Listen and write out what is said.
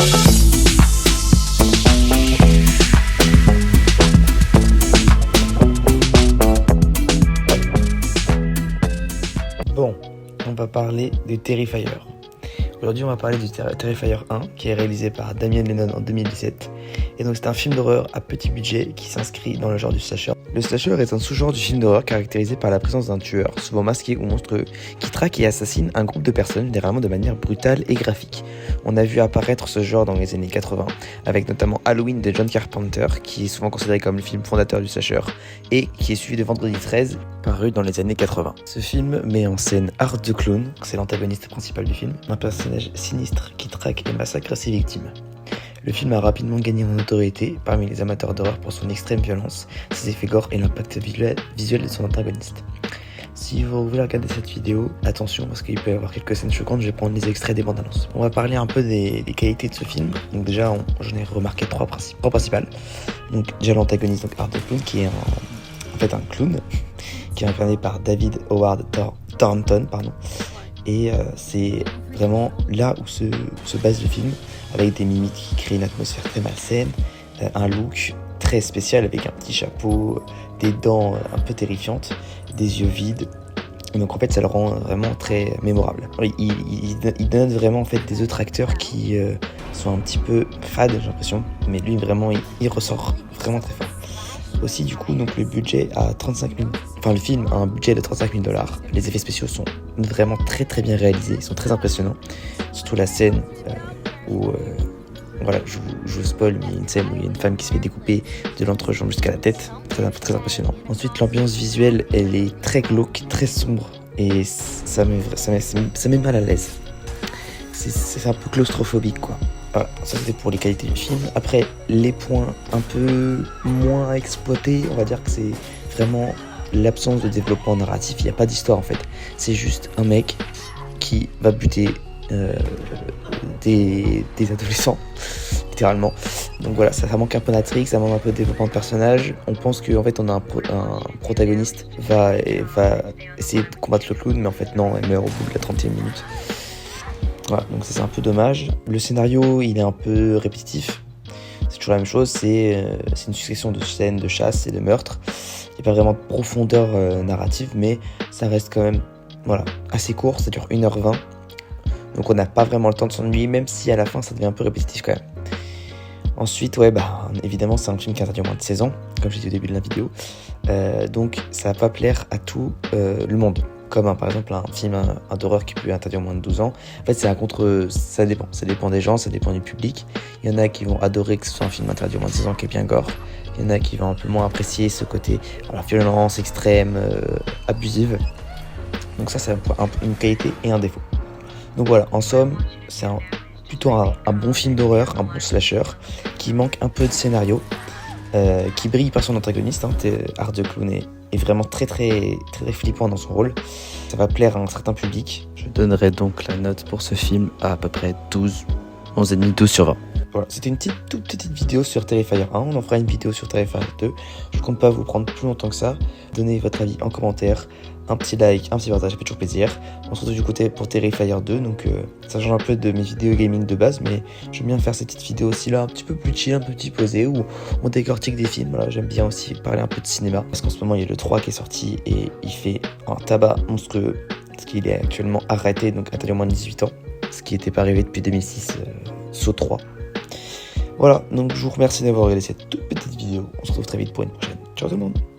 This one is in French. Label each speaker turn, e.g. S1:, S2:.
S1: Bon, on va parler de Terrifier. Aujourd'hui, on va parler du Terrifier 1, qui est réalisé par Damien Lennon en 2017. Et donc, c'est un film d'horreur à petit budget qui s'inscrit dans le genre du slasher. Le slasher est un sous-genre du film d'horreur caractérisé par la présence d'un tueur, souvent masqué ou monstrueux, qui traque et assassine un groupe de personnes, généralement de manière brutale et graphique. On a vu apparaître ce genre dans les années 80, avec notamment Halloween de John Carpenter, qui est souvent considéré comme le film fondateur du slasher, et qui est suivi de Vendredi 13, paru dans les années 80. Ce film met en scène Art the Clown, c'est l'antagoniste principal du film, un personnage sinistre qui traque et massacre ses victimes. Le film a rapidement gagné en notoriété parmi les amateurs d'horreur pour son extrême violence, ses effets gore et l'impact visuel de son antagoniste. Si vous voulez regarder cette vidéo, attention parce qu'il peut y avoir quelques scènes choquantes, je vais prendre les extraits des bandes annonces. On va parler un peu des qualités de ce film. Donc déjà, j'en ai remarqué trois principales. Donc déjà l'antagoniste, donc Art the Clown, qui est en fait un clown, qui est incarné par David Howard Thornton, Et c'est vraiment là où se base le film, avec des mimiques qui créent une atmosphère très malsaine, un look très spécial avec un petit chapeau, des dents un peu terrifiantes, des yeux vides. Et donc en fait ça le rend vraiment très mémorable. Il donne vraiment en fait des autres acteurs qui sont un petit peu fades, j'ai l'impression, mais lui vraiment il ressort vraiment très fort. Aussi du coup donc le budget à 35 000, le film a un budget de 35 000 $. Les effets spéciaux sont vraiment très très bien réalisés, ils sont très impressionnants. Surtout la scène où je vous spoil, mais il y a une scène où il y a une femme qui se fait découper de l'entrejambe jusqu'à la tête, très impressionnant. Ensuite l'ambiance visuelle elle est très glauque, très sombre et ça met mal à l'aise. C'est un peu claustrophobique quoi. Voilà, ça c'était pour les qualités du film. Après, les points un peu moins exploités, on va dire que c'est vraiment l'absence de développement narratif. Il n'y a pas d'histoire en fait. C'est juste un mec qui va buter des adolescents, littéralement. Donc voilà, ça manque un peu d'intrigue, ça manque un peu de développement de personnage. On pense qu'en fait on a un protagoniste va essayer de combattre le clown, mais en fait non, elle meurt au bout de la 30e minute. Voilà, donc ça c'est un peu dommage. Le scénario il est un peu répétitif, c'est toujours la même chose, c'est une succession de scènes de chasse et de meurtres. Il n'y a pas vraiment de profondeur narrative, mais ça reste quand même assez court, ça dure 1h20. Donc on n'a pas vraiment le temps de s'ennuyer, même si à la fin ça devient un peu répétitif quand même. Ensuite, évidemment c'est un film qui est interdit au moins de 16 ans, comme j'ai dit au début de la vidéo. Donc ça va pas plaire à tout le monde. Comme par exemple un film d'horreur qui peut être interdit au moins de 12 ans. En fait, ça dépend des gens, ça dépend du public. Il y en a qui vont adorer que ce soit un film interdit au moins de 16 ans qui est bien gore. Il y en a qui vont un peu moins apprécier ce côté violence extrême, abusive. Donc ça, c'est une qualité et un défaut. Donc voilà, en somme, c'est plutôt un bon film d'horreur, un bon slasher, qui manque un peu de scénario, qui brille par son antagoniste. Art the Clown est vraiment très très très flippant dans son rôle. Ça va plaire à un certain public. Je donnerai donc la note pour ce film à peu près 11,5 sur 20. Voilà, c'était une toute petite vidéo sur Terrifier 1. On en fera une vidéo sur Terrifier 2. Je compte pas vous prendre plus longtemps que ça. Donnez votre avis en commentaire. Un petit like, un petit partage, ça fait toujours plaisir. On se retrouve du côté pour Terrifier 2. Donc ça change un peu de mes vidéos gaming de base, mais j'aime bien faire ces petites vidéos aussi là, un petit peu plus chill, un peu petit posé, où on décortique des films. Voilà, j'aime bien aussi parler un peu de cinéma, parce qu'en ce moment il y a le 3 qui est sorti et il fait un tabac monstrueux, parce qu'il est actuellement arrêté, donc interdit au moins de 18 ans, ce qui n'était pas arrivé depuis 2006, Saut 3. Voilà, donc je vous remercie d'avoir regardé cette toute petite vidéo. On se retrouve très vite pour une prochaine. Ciao tout le monde.